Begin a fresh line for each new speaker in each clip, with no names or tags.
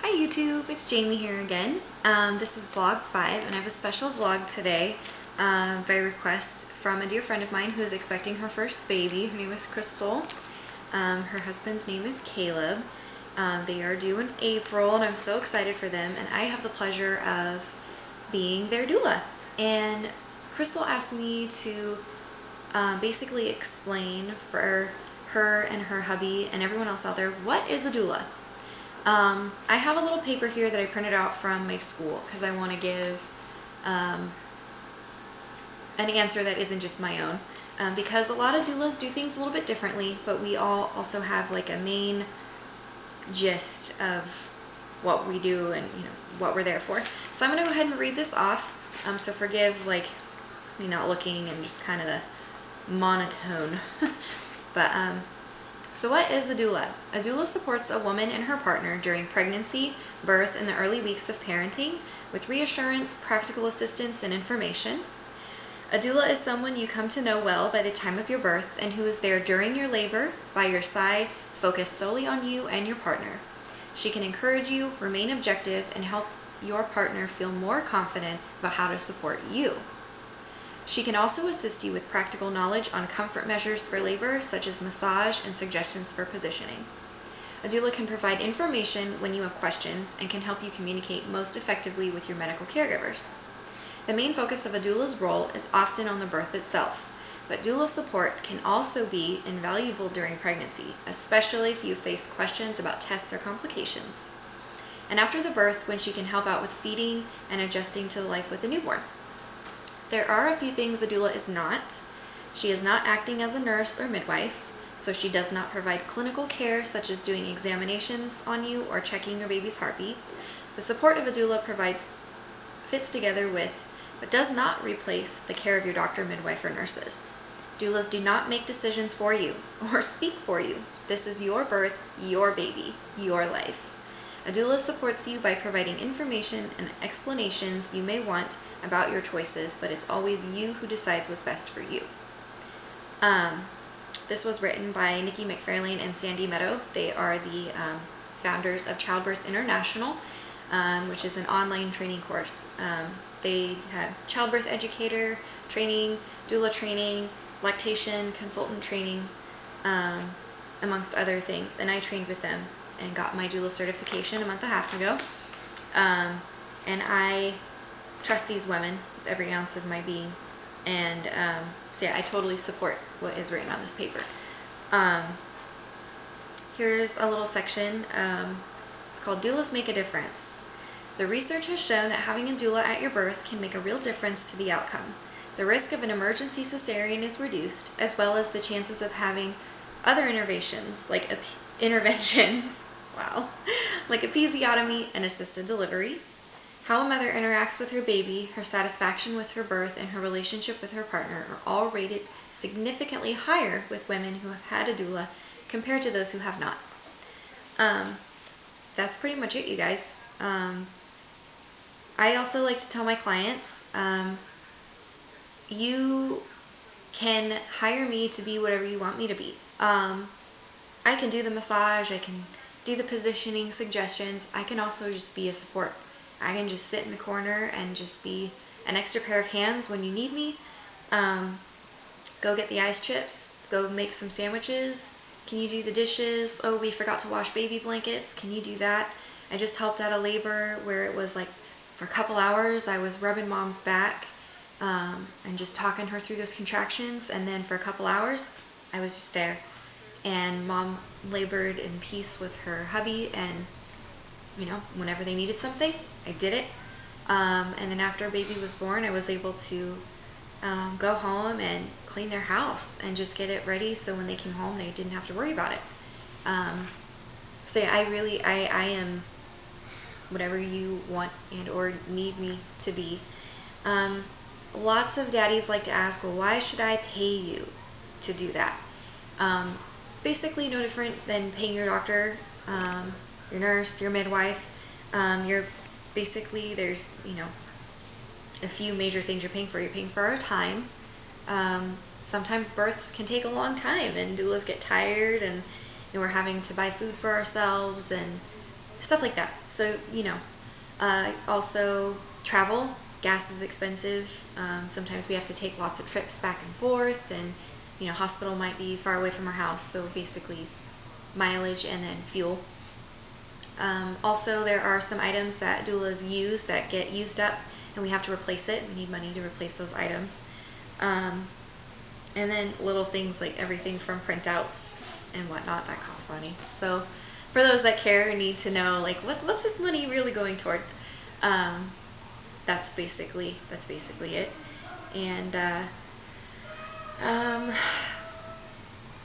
Hi YouTube, it's Jamie here again. This is vlog 5 and I have a special vlog today by request from a dear friend of mine who is expecting her first baby. Her name is Crystal. Her husband's name is Caleb. They are due in April and I'm so excited for them, and I have the pleasure of being their doula. And Crystal asked me to basically explain for her and her hubby and everyone else out there, what is a doula? I have a little paper here that I printed out from my school because I want to give an answer that isn't just my own, because a lot of doulas do things a little bit differently, but we all also have like a main gist of what we do and what we're there for. So I'm going to go ahead and read this off, so forgive like me not looking and just kind of the monotone. But so what is a doula? A doula supports a woman and her partner during pregnancy, birth, and the early weeks of parenting with reassurance, practical assistance, and information. A doula is someone you come to know well by the time of your birth and who is there during your labor, by your side, focused solely on you and your partner. She can encourage you, remain objective, and help your partner feel more confident about how to support you. She can also assist you with practical knowledge on comfort measures for labor, such as massage and suggestions for positioning. A doula can provide information when you have questions and can help you communicate most effectively with your medical caregivers. The main focus of a doula's role is often on the birth itself, but doula support can also be invaluable during pregnancy, especially if you face questions about tests or complications, and after the birth, when she can help out with feeding and adjusting to life with a newborn. There are a few things a doula is not. She is not acting as a nurse or midwife, so she does not provide clinical care such as doing examinations on you or checking your baby's heartbeat. The support of a doula fits together with, but does not replace, the care of your doctor, midwife, or nurses. Doulas do not make decisions for you or speak for you. This is your birth, your baby, your life. A doula supports you by providing information and explanations you may want about your choices, but it's always you who decides what's best for you. This was written by Nikki McFarlane and Sandy Meadow. They are the founders of Childbirth International, which is an online training course. They have childbirth educator training, doula training, lactation consultant training, amongst other things, and I trained with them and got my doula certification a month and a half ago. And I trust these women with every ounce of my being, and so yeah, I totally support what is written on this paper. Here's a little section. It's called Doulas Make a Difference. The research has shown that having a doula at your birth can make a real difference to the outcome. The risk of an emergency cesarean is reduced, as well as the chances of having other interventions like like episiotomy and assisted delivery. How a mother interacts with her baby, her satisfaction with her birth, and her relationship with her partner are all rated significantly higher with women who have had a doula compared to those who have not. That's pretty much it, you guys. I also like to tell my clients, you can hire me to be whatever you want me to be. I can do the massage, I can do the positioning suggestions, I can also just be a support. I can just sit in the corner and just be an extra pair of hands when you need me. Go get the ice chips, go make some sandwiches, can you do the dishes? Oh, we forgot to wash baby blankets, can you do that? I just helped out a labor where it was like for a couple hours I was rubbing mom's back and just talking her through those contractions, and then for a couple hours I was just there, and mom labored in peace with her hubby, and whenever they needed something, I did it. And then after baby was born, I was able to go home and clean their house and just get it ready so when they came home they didn't have to worry about it. So yeah, I am whatever you want and or need me to be. Lots of daddies like to ask, well, why should I pay you to do that? It's basically no different than paying your doctor, your nurse, your midwife. You're basically, there's a few major things you're paying for. You're paying for our time. Sometimes births can take a long time and doulas get tired, and we're having to buy food for ourselves, and stuff like that. So, you know, also travel, gas is expensive. Sometimes we have to take lots of trips back and forth, and, you know, hospital might be far away from our house, so basically mileage and then fuel. Also, there are some items that doulas use that get used up and we have to replace it. We need money to replace those items. And then little things like everything from printouts and whatnot that cost money. So for those that care and need to know, like, what's this money really going toward? That's basically it. And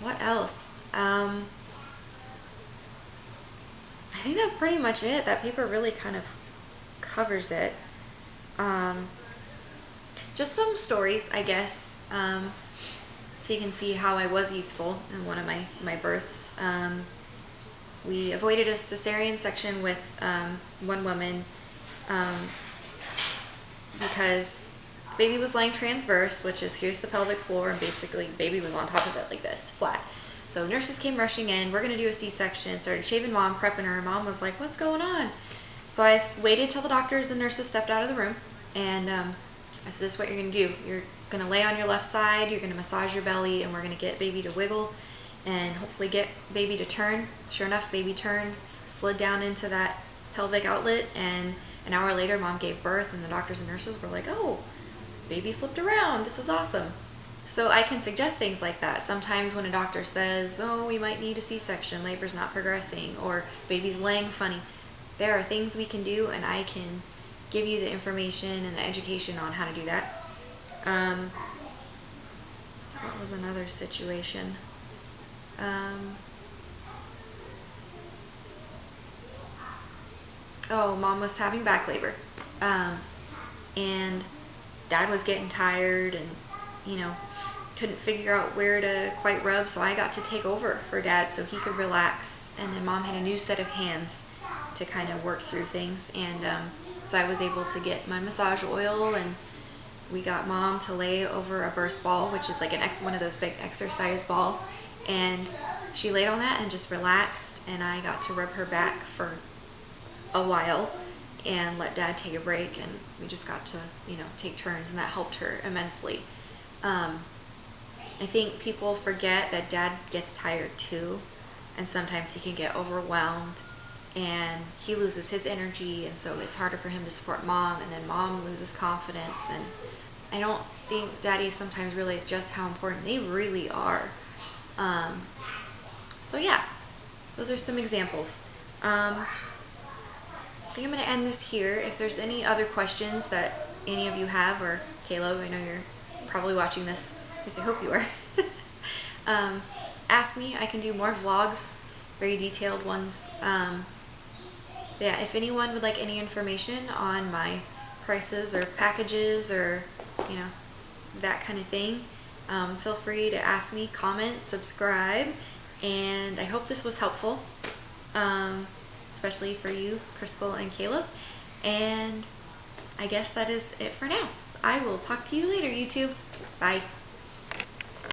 what else? I think that's pretty much it. That paper really kind of covers it. Just some stories, I guess, so you can see how I was useful in one of my births. We avoided a cesarean section with one woman because the baby was lying transverse, which is here's the pelvic floor, and basically the baby was on top of it like this, flat. So the nurses came rushing in, we're going to do a C-section, started shaving mom, prepping her. Mom was like, what's going on? So I waited till the doctors and nurses stepped out of the room, and I said, this is what you're going to do. You're going to lay on your left side, you're going to massage your belly, and we're going to get baby to wiggle and hopefully get baby to turn. Sure enough, baby turned, slid down into that pelvic outlet, and an hour later mom gave birth, and the doctors and nurses were like, oh, baby flipped around, this is awesome. So I can suggest things like that. Sometimes when a doctor says, oh, we might need a C-section, labor's not progressing, or baby's laying funny, there are things we can do, and I can give you the information and the education on how to do that. What was another situation? Oh, mom was having back labor, and dad was getting tired and, you know, couldn't figure out where to quite rub, so I got to take over for dad so he could relax, and then mom had a new set of hands to kind of work through things, and so I was able to get my massage oil, and we got mom to lay over a birth ball, which is like one of those big exercise balls, and she laid on that and just relaxed, and I got to rub her back for a while and let dad take a break, and we just got to, you know, take turns, and that helped her immensely. I think people forget that dad gets tired too, and sometimes he can get overwhelmed and he loses his energy, and so it's harder for him to support mom, and then mom loses confidence, and I don't think daddies sometimes realize just how important they really are. So yeah, those are some examples. I think I'm going to end this here. If there's any other questions that any of you have, or Caleb, I know you're probably watching this, because I hope you are, ask me. I can do more vlogs, very detailed ones. Yeah, if anyone would like any information on my prices or packages or, you know, that kind of thing, feel free to ask me, comment, subscribe, and I hope this was helpful, especially for you, Crystal and Caleb, and I guess that is it for now. So I will talk to you later, YouTube. Bye.